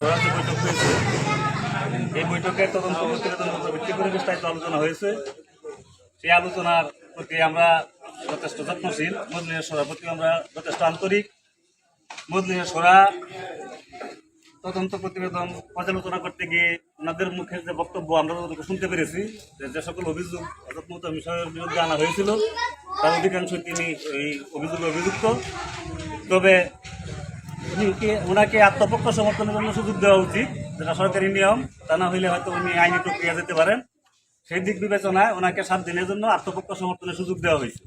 বৈঠক হয়েছে। এই বৈঠকে তদন্ত প্রতিবেদনের উপর ভিত্তি করে বিস্তারিত আলোচনা হয়েছে। সেই আলোচনার প্রতি আমরা যথেষ্ট যত্নশীল, মজলিসের সভার প্রতি আমরা যথেষ্ট আন্তরিক। মজলিসের সভা তদন্ত প্রতিবেদন পর্যালোচনা করতে গিয়ে ওনাদের মুখে যে বক্তব্য আমরা যতটুকু শুনতে পেরেছি, যে সকল অভিযোগ হযরত মুহতামিম বিষয়ের বিরুদ্ধে আনা হয়েছিল তার অধিকাংশই তিনি এই অভিযোগে অভিযুক্ত। তবে ওনাকে আত্মপক্ষ সমর্থনের জন্য সুযোগ দেওয়া উচিত, যেটা সরকারি নিয়ম। তা না হইলে হয়তো উনি আইনি প্রক্রিয়া যেতে পারেন। সেই দিক বিবেচনায় ওনাকে 7 দিনের জন্য আত্মপক্ষ সমর্থনের সুযোগ দেওয়া হয়েছে।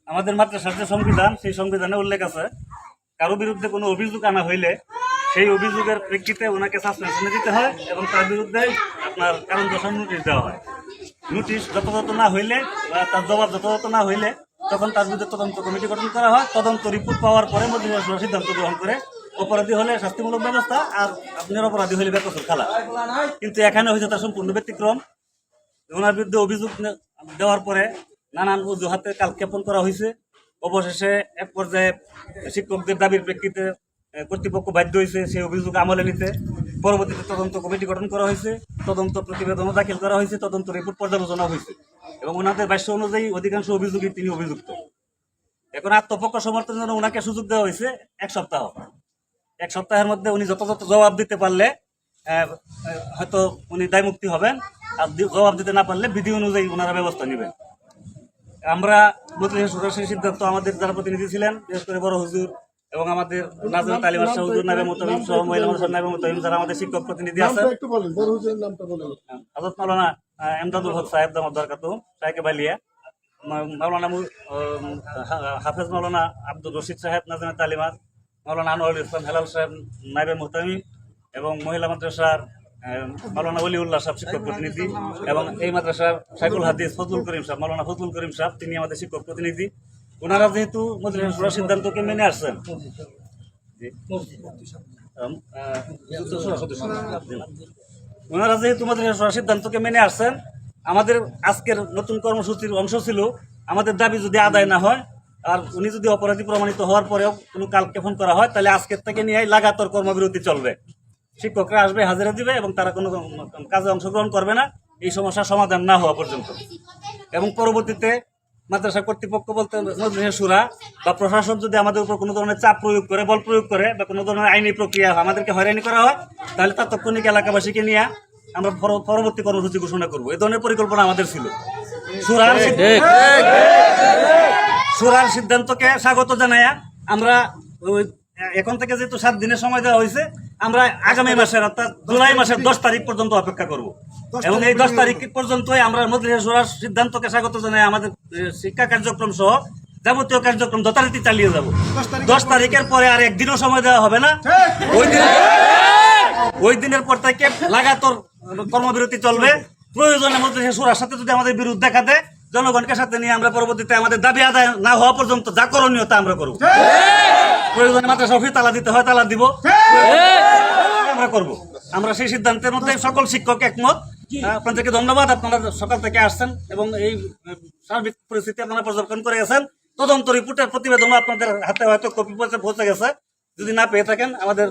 আমাদের মাদ্রাসার যে সংবিধান, সেই সংবিধানে উল্লেখ আছে কারো বিরুদ্ধে কোনো অভিযোগ আনা হইলে সেই অভিযোগের প্রেক্ষিতে ওনাকে সাসপেনশনে দিতে হয় এবং তার বিরুদ্ধে আপনার কারণ দর্শানোর নোটিশ দেওয়া হয়। নোটিশ যথাযথ না হইলে বা তার জবাব যথাযথ না হইলে তখন তার বিরুদ্ধে তদন্ত কমিটি গঠন করা হয়। তদন্ত রিপোর্ট পাওয়ার পরে মজলিসের সভা সিদ্ধান্ত গ্রহণ করে অপরাধী হলে শাস্তিমূলক ব্যবস্থা, আর আপনার অপরাধী হলে বেকসুর খালাস। কিন্তু এখানে হয়েছে তার সম্পূর্ণ ব্যতিক্রম। ওনার বিরুদ্ধে অভিযোগ দেওয়ার পরে নানান অজুহাতে কালক্ষেপণ করা হয়েছে। অবশেষে এক পর্যায়ে শিক্ষকদের দাবির প্রেক্ষিতে কর্তৃপক্ষ বাধ্য হয়েছে সেই অভিযোগ আমলে নিতে। পরবর্তীতে তদন্ত কমিটি গঠন করা হয়েছে, তদন্ত প্রতিবেদনও দাখিল করা হয়েছে, তদন্ত রিপোর্ট পর্যালোচনা হয়েছে এবং ওনাদের ভাষ্য অনুযায়ী অধিকাংশ অভিযোগই তিনি অভিযুক্ত। এখন আত্মপক্ষ সমর্থনের জন্য ওনাকে সুযোগ দেওয়া হয়েছে 1 সপ্তাহ। 1 সপ্তাহের মধ্যে উনি যথাযথ জবাব দিতে পারলে হয়তো উনি দায়মুক্তি হবেন, আর জবাব দিতে না পারলে বিধি অনুযায়ী ওনারা ব্যবস্থা নেবেন। আমরা মজলিসের সভার সেই সিদ্ধান্ত আমাদের যারা প্রতিনিধি ছিলেন, বিশেষ করে বড় হুজুর এবং আমাদের নাজমুল তালিম শাহ হুজুর, নায়েবে মুহতামিম সহ মহিলা মাদ্রাসার নায়েবে মুহতামিম যারা আমাদের শিক্ষক প্রতিনিধি আছেন, হযরত মাওলানা এমদাদুল হক সাহেব দামাত বরকাতুহু শাইখে বালিয়া, মাওলানা হাফেজ মাওলানা আব্দুর রশিদ সাহেব নাজমে তালিমাত, মাওলানা আনোয়ারুল ইসলাম হেলাল সাহেব নায়েবে মুহতামিম এবং মহিলা মাদ্রাসার মাওলানা ওলিউল্লাহ সাহেব শিক্ষক প্রতিনিধি এবং এই মাদ্রাসার শাইখুল হাদিস ফজলুল করিম সাহেব, মাওলানা ফজলুল করিম সাহেব, তিনি আমাদের শিক্ষক প্রতিনিধি। ওনারা যেহেতু মজলিসের সভার সিদ্ধান্তকে মেনে আসছেন, ওনারা যেহেতু মজলিসের সভার সিদ্ধান্তকে মেনে আসছেন, আমাদের আজকের নতুন কর্মসূচির অংশ ছিল আমাদের দাবি যদি আদায় না হয় আর উনি যদি অপরাধী প্রমাণিত হওয়ার পরেও কোনো কালক্ষেপণ করা হয়, তাহলে আজকের থেকে নিয়ে লাগাতার কর্মবিরতি চলবে। শিক্ষকরা আসবে, হাজিরা দিবে এবং তারা কোনো কাজে অংশগ্রহণ করবে না এই সমস্যার সমাধান না হওয়া পর্যন্ত। এবং পরবর্তীতে মাদ্রাসা কর্তৃপক্ষ বলতে মজলিসের শুরা বা প্রশাসন যদি আমাদের উপর কোনো ধরনের চাপ প্রয়োগ করে, বল প্রয়োগ করে বা কোনো ধরনের আইনি প্রক্রিয়া আমাদেরকে হয়রানি করা হয়, তাহলে তাৎক্ষণিক এলাকাবাসীকে নিয়ে আমরা পরবর্তী কর্মসূচি ঘোষণা করবো। এই ধরনের পরিকল্পনা আমাদের ছিল। শুরার সিদ্ধান্তকে স্বাগত জানাই আমরা এখন থেকে যেহেতু 7 দিনের সময় দেওয়া হয়েছে, আমরা আগামী মাসের অর্থাৎ জুলাই মাসের 10 তারিখ পর্যন্ত অপেক্ষা করব এবং এই 10 তারিখ পর্যন্তই আমরা মজলিসের শুরার সিদ্ধান্তকে স্বাগত জানাই আমাদের শিক্ষা কার্যক্রম সহ যাবতীয় কার্যক্রম যথারীতি চালিয়ে যাব। 10 তারিখের পরে আর একদিনও সময় দেওয়া হবে না। ওই দিনের পর থেকে লাগাতার কর্মবিরতি চলবে। প্রয়োজনে মজলিসের শুরার সাথে যদি আমাদের বিরোধ দেখা দেয়, জনগণকে সাথে নিয়ে আমরা পরবর্তীতে আমাদের দাবি আদায় না হওয়া পর্যন্ত যা করণীয় তা আমরা করব। প্রয়োজনে মাদ্রাসা অফিস তালা দিতে হয় তালা দিব, আমরা করব। আমরা সেই সিদ্ধান্তের মধ্যে সকল শিক্ষক একমত। আপনাদেরকে ধন্যবাদ, আপনারা সকাল থেকে আসছেন এবং এই সার্বিক পরিস্থিতি আপনারা পর্যবেক্ষণ করে গেছেন। তদন্ত রিপোর্টের প্রতিবেদন আপনাদের হাতে হয়তো কপি পৌঁছে গেছে। যদি না পেয়ে থাকেন আমাদের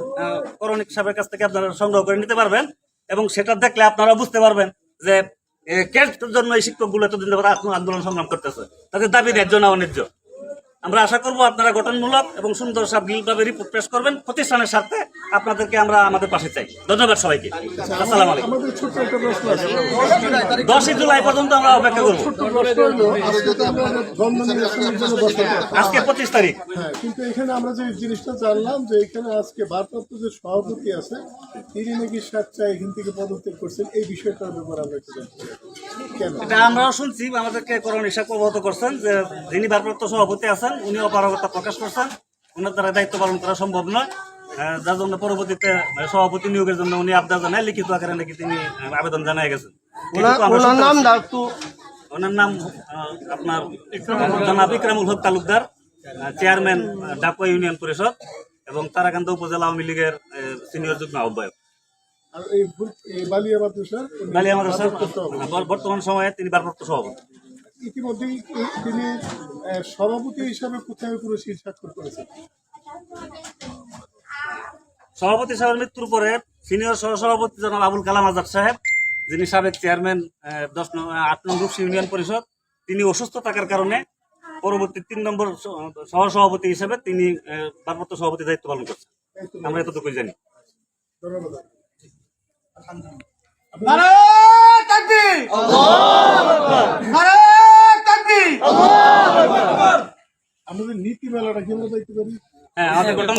করণিক সাহেবের কাছ থেকে আপনারা সংগ্রহ করে নিতে পারবেন এবং সেটা দেখলে আপনারা বুঝতে পারবেন যে কের জন্য এই শিক্ষকগুলো এতদিন ধরে আন্দোলন সংগ্রাম করতেছে, তাদের দাবি ন্যায্য না অন্যায্য। আমরা আশা করবো আপনারা গঠনমূলক এবং সুন্দর সাবলীলভাবে রিপোর্ট পেশ করবেন। প্রতিষ্ঠানের স্বার্থে আপনাদেরকে আমরা আমাদের পাশে চাই। ধন্যবাদ সবাইকে। আসসালামু আলাইকুম। 10 জুলাই পর্যন্ত আমরা অপেক্ষা করবো। আজকে 25 তারিখ। কিন্তু এখানে আমরা যে জিনিসটা জানলাম যে এখানে আজকে ভারপ্রাপ্ত যে সভাপতি আছে তিনি নাকি স্বেচ্ছায় এখান থেকে পদত্যাগ করছেন, এই বিষয়টার ব্যাপারে আমরা একটু জানতে চাই। কেন এটা আমরাও শুনছি, আমাদেরকে করণ হিসাব অবগত করছেন যে যিনি ভারপ্রাপ্ত সভাপতি আছেন উনি অপারগতা প্রকাশ করছেন, ওনার দ্বারা দায়িত্ব পালন করা সম্ভব নয়, যার জন্য পরবর্তীতে সভাপতি নিয়োগের জন্য উনি আবদার জানায়, লিখিত আকারে নাকি তিনি আবেদন জানিয়ে গেছেন। ওনার নাম আপনার জনাব ইকরামুল হক তালুকদার, চেয়ারম্যান ডাকুয়া ইউনিয়ন পরিষদ এবং তারাকান্দা উপজেলা আওয়ামী লীগের সিনিয়র যুগ্ম আহ্বায়ক। বর্তমান সময়ে তিনি ভারপ্রাপ্ত সভাপতি। ইতিমধ্যেই তিনি সভাপতি হিসাবে কোথায় পুরো স্বাক্ষর করেছেন? সভাপতি সাহেবের মৃত্যুর পরে সিনিয়র সহসভাপতি জনাব আবুল কালাম আজাদ সাহেব, যিনি সাবেক চেয়ারম্যান 8 নং রূপসী ইউনিয়ন পরিষদ, তিনি অসুস্থ থাকার কারণে পরবর্তী 3 নম্বর সহসভাপতি হিসেবে তিনি ভারপ্রাপ্ত সভাপতি দায়িত্ব পালন করছেন। আমরা এতটুকুই জানি। ধন্যবাদ। নারায়ে তাকবীর! নারায়ে তাকবীর! আমাদের নীতি মেলাটা কি আমরা দেখতে পারি? হ্যাঁ, আমাদের গঠন